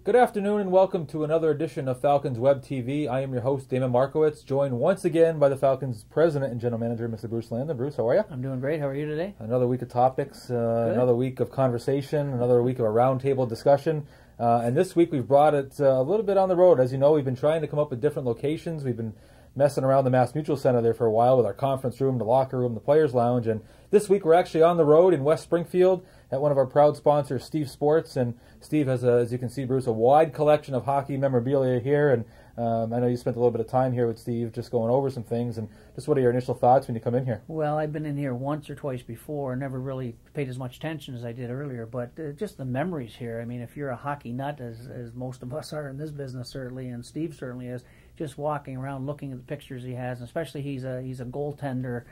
Good afternoon and welcome to another edition of Falcons Web TV. I am your host, Damon Markowitz, joined once again by the Falcons President and General Manager, Mr. Bruce Landon. Bruce, how are you? I'm doing great. How are you today? Another week of topics, another week of conversation, another week of a roundtable discussion. And this week we've brought it a little bit on the road. As you know, we've been trying to come up with different locations. We've been messing around the Mass Mutual Center there for a while with our conference room, the locker room, the players' lounge. And this week we're actually on the road in West Springfield at one of our proud sponsors, Steve Sports. And Steve has, as you can see, Bruce, a wide collection of hockey memorabilia here. And I know you spent a little bit of time here with Steve just going over some things. And just what are your initial thoughts when you come in here? Well, I've been in here once or twice before, never really paid as much attention as I did earlier. But just the memories here. I mean, if you're a hockey nut, as most of us are in this business, certainly, and Steve certainly is, just walking around looking at the pictures he has, and especially he's a goaltender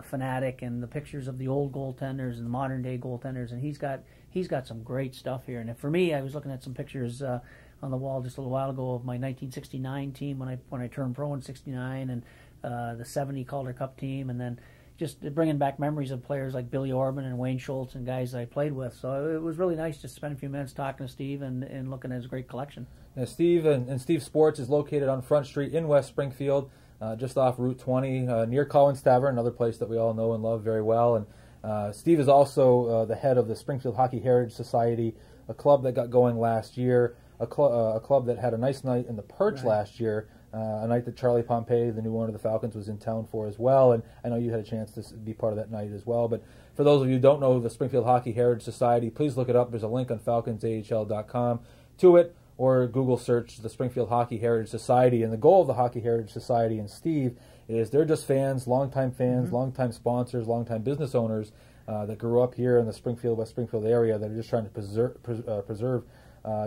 fanatic, and the pictures of the old goaltenders and the modern day goaltenders, and he's got some great stuff here. And for me, I was looking at some pictures on the wall just a little while ago of my 1969 team when I turned pro in '69, and the '70 Calder Cup team, and then just bringing back memories of players like Billy Orban and Wayne Schultz and guys that I played with. So it was really nice to spend a few minutes talking to Steve and looking at his great collection. Now, Steve and Steve Sports is located on Front Street in West Springfield, just off Route 20, near Collins Tavern, another place that we all know and love very well. And Steve is also the head of the Springfield Hockey Heritage Society, a club that got going last year, a club that had a nice night in the Perch last year, a night that Charlie Pompey, the new owner of the Falcons, was in town for as well. And I know you had a chance to be part of that night as well. But for those of you who don't know the Springfield Hockey Heritage Society, please look it up. There's a link on falconsahl.com to it, or Google search the Springfield Hockey Heritage Society. And the goal of the Hockey Heritage Society and Steve is they're just fans, longtime sponsors, longtime business owners that grew up here in the West Springfield area that are just trying to preserve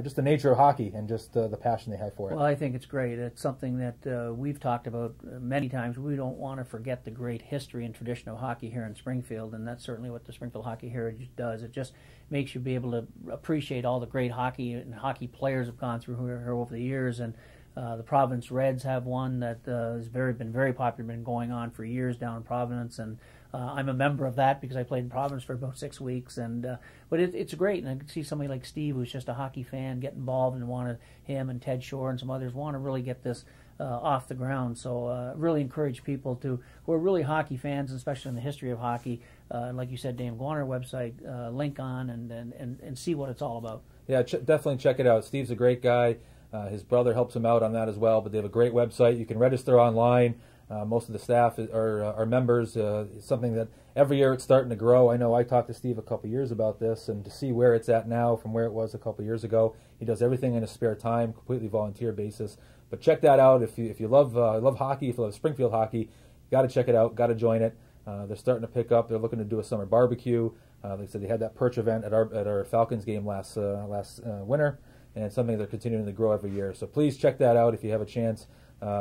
just the nature of hockey and just the passion they have for it. Well, I think it's great. It's something that we've talked about many times. We don't want to forget the great history and tradition of hockey here in Springfield, and that's certainly what the Springfield Hockey Heritage does. It just makes you be able to appreciate all the great hockey and hockey players have gone through here over the years. And the Providence Reds have one that has been very popular, been going on for years down in Providence, and I'm a member of that because I played in Providence for about 6 weeks. But it's great, and I can see somebody like Steve, who's just a hockey fan, get involved and him and Ted Shore and some others want to really get this off the ground. So really encourage people who are really hockey fans, especially in the history of hockey. Like you said, Dave, go on our website, link on, and see what it's all about. Yeah, definitely check it out. Steve's a great guy. His brother helps him out on that as well, but they have a great website. You can register online. Most of the staff are members. It's something that every year it's starting to grow. I know I talked to Steve a couple years about this, and to see where it's at now from where it was a couple years ago. He does everything in his spare time, completely volunteer basis. But check that out if you love hockey, if you love Springfield hockey, you got to check it out, got to join it. They're starting to pick up. They're looking to do a summer barbecue. Like I said, they had that Perch event at our Falcons game last winter, and it's something they're continuing to grow every year. So please check that out if you have a chance.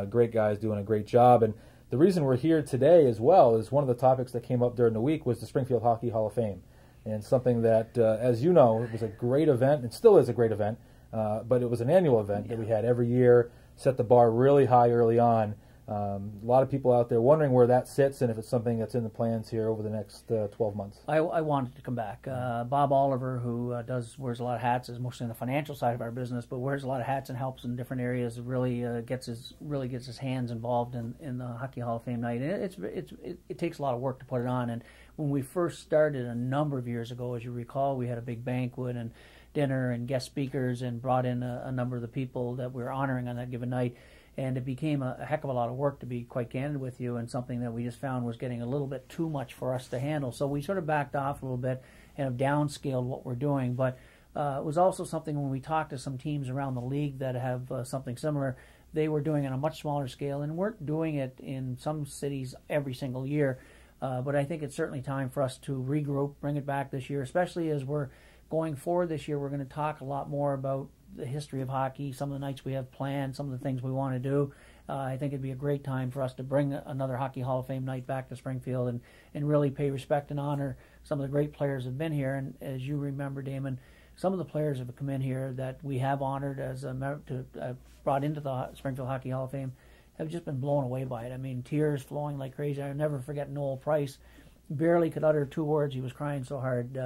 Great guys doing a great job. And the reason we're here today as well is one of the topics that came up during the week was the Springfield Hockey Hall of Fame. And something that, as you know, it was a great event, and still is a great event, but it was an annual event that we had every year, set the bar really high early on. A lot of people out there wondering where that sits and if it's something that's in the plans here over the next 12 months. I wanted to come back. Bob Oliver, who wears a lot of hats, is mostly in the financial side of our business, but wears a lot of hats and helps in different areas. Really gets his hands involved in the Hockey Hall of Fame night. And it takes a lot of work to put it on. And when we first started a number of years ago, as you recall, we had a big banquet and dinner and guest speakers and brought in a number of the people that we were honoring on that given night. And it became a heck of a lot of work, to be quite candid with you, and something that we just found was getting a little bit too much for us to handle. So we sort of backed off a little bit and have downscaled what we're doing. But it was also something when we talked to some teams around the league that have something similar, they were doing it on a much smaller scale and weren't doing it in some cities every single year. But I think it's certainly time for us to regroup, bring it back this year, especially as we're going forward this year. We're going to talk a lot more about the history of hockey, some of the nights we have planned, some of the things we want to do. I think it'd be a great time for us to bring another Hockey Hall of Fame night back to Springfield and really pay respect and honor some of the great players that have been here. And as you remember, Damon, some of the players have come in here that we have honored as brought into the Springfield Hockey Hall of Fame have just been blown away by it. I mean, tears flowing like crazy. I'll never forget Noel Price. Barely could utter 2 words. He was crying so hard.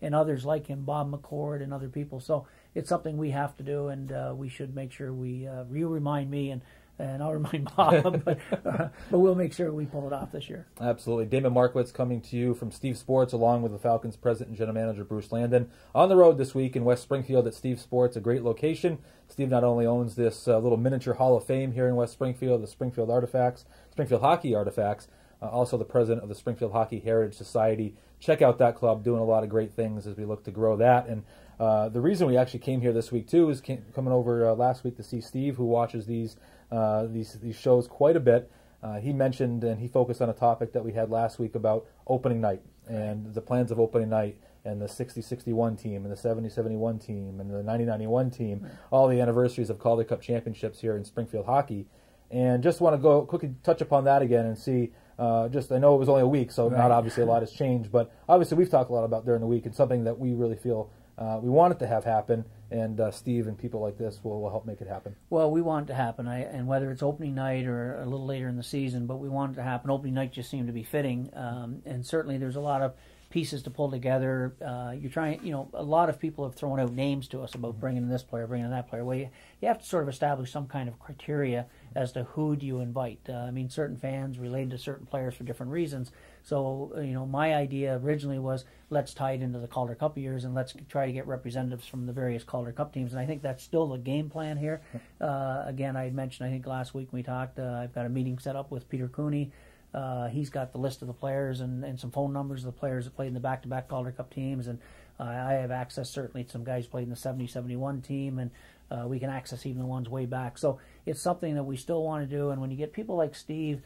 and others like him, Bob McCord and other people. So it's something we have to do, and we should make sure you remind me, and I'll remind Bob, but we'll make sure we pull it off this year. Absolutely. Damon Markowitz coming to you from Steve Sports, along with the Falcons president and general manager Bruce Landon, on the road this week in West Springfield at Steve Sports, a great location. Steve not only owns this little miniature Hall of Fame here in West Springfield, the Springfield Hockey Artifacts, also the president of the Springfield Hockey Heritage Society. Check out that club, doing a lot of great things as we look to grow that. And the reason we actually came here this week too is coming over last week to see Steve, who watches these shows quite a bit. He mentioned and he focused on a topic that we had last week about opening night and the plans of opening night, and the 60-61 team and the 70-71 team and the 90-91 team, all the anniversaries of Calder Cup championships here in Springfield hockey. And just want to go quickly touch upon that again and see, I know it was only a week, so not obviously a lot has changed, but obviously we've talked a lot about during the week, and something that we really feel we want it to have happen, and Steve and people like this will help make it happen. Well, we want it to happen, and whether it's opening night or a little later in the season, but we want it to happen. Opening night just seemed to be fitting, and certainly there's a lot of pieces to pull together. You're trying, a lot of people have thrown out names to us about bringing in this player, bringing in that player. Well, you have to sort of establish some kind of criteria as to who do you invite. Certain fans relate to certain players for different reasons. So, my idea originally was let's tie it into the Calder Cup years and let's try to get representatives from the various Calder Cup teams. And I think that's still the game plan here. Again, I had mentioned, I think last week we talked, I've got a meeting set up with Peter Cooney. He's got the list of the players and some phone numbers of the players that played in the back-to-back Calder Cup teams, and I have access certainly to some guys who played in the 70-71 team, and we can access even the ones way back. So it's something that we still want to do, and when you get people like Steve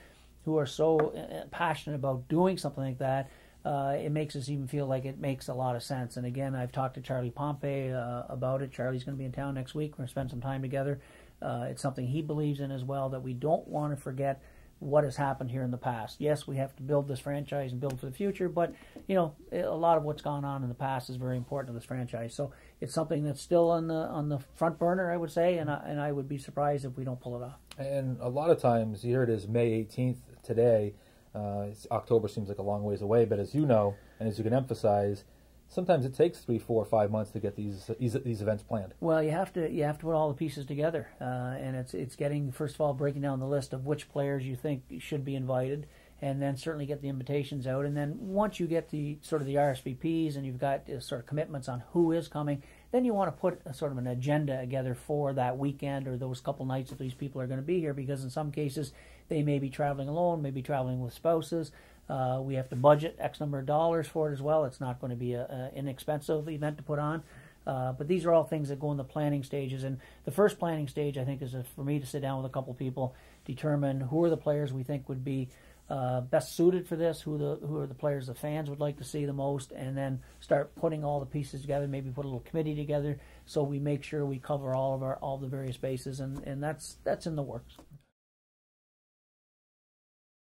who are so passionate about doing something like that, it makes us even feel like it makes a lot of sense. And again, I've talked to Charlie Pompey about it. Charlie's going to be in town next week. We're going to spend some time together. It's something he believes in as well, that we don't want to forget what has happened here in the past. Yes, we have to build this franchise and build for the future, but a lot of what's gone on in the past is very important to this franchise. So it's something that's still on the front burner, I would say, and I would be surprised if we don't pull it off. And a lot of times, here it is, May 18th today. October seems like a long ways away, but as you know, and as you can emphasize, sometimes it takes 3, 4, 5 months to get these events planned. Well, you have to put all the pieces together, and it's getting, first of all, breaking down the list of which players you think should be invited, and then certainly get the invitations out. And then once you get the sort of the RSVPs and you've got sort of commitments on who is coming, then you want to put sort of an agenda together for that weekend or those couple nights that these people are going to be here, because in some cases they may be traveling alone, maybe traveling with spouses. We have to budget X number of dollars for it as well. It's not going to be an inexpensive event to put on. But these are all things that go in the planning stages. And the first planning stage, I think, is for me to sit down with a couple people, determine who are the players we think would be best suited for this, who are the players the fans would like to see the most, and then start putting all the pieces together, maybe put a little committee together so we make sure we cover all the various bases, and that's in the works.